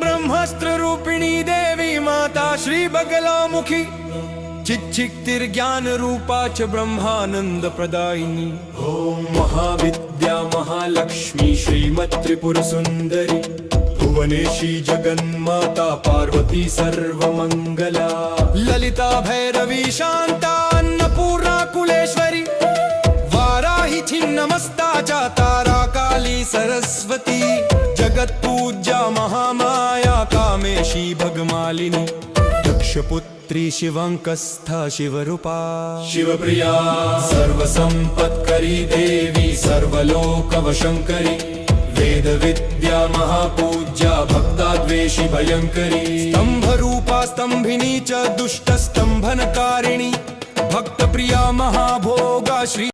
ब्रह्मास्त्र रूपिणी देवी माता श्री बगलामुखी चिच्चिक्तिर्ज्ञान रूपा च ब्रह्मानंद प्रदायिनी। ओम महाविद्या महालक्ष्मी श्रीमत्त्रिपुर सुंदरी भुवनेशी जगन्माता पार्वती सर्वमंगला। ललिता भैरवी शांता अन्नपूर्णा कुलेश्वरी वाराही छिन्नमस्ता च तारा काली सरस्वती। जगत पूज्या महामाया कामेशी भगमालिनी। दक्षपुत्री शिवंकस्था शिवरूपा शिवप्रिया सर्वसंपत्करी देवी सर्वलोकवशंकरी। वेद विद्या महापूज्या भक्ताद्वेषी भयंकरी। स्तंभरूपा स्तंभिनी च दुष्ट स्तंभनकारिणी भक्तप्रिया महाभोगा श्री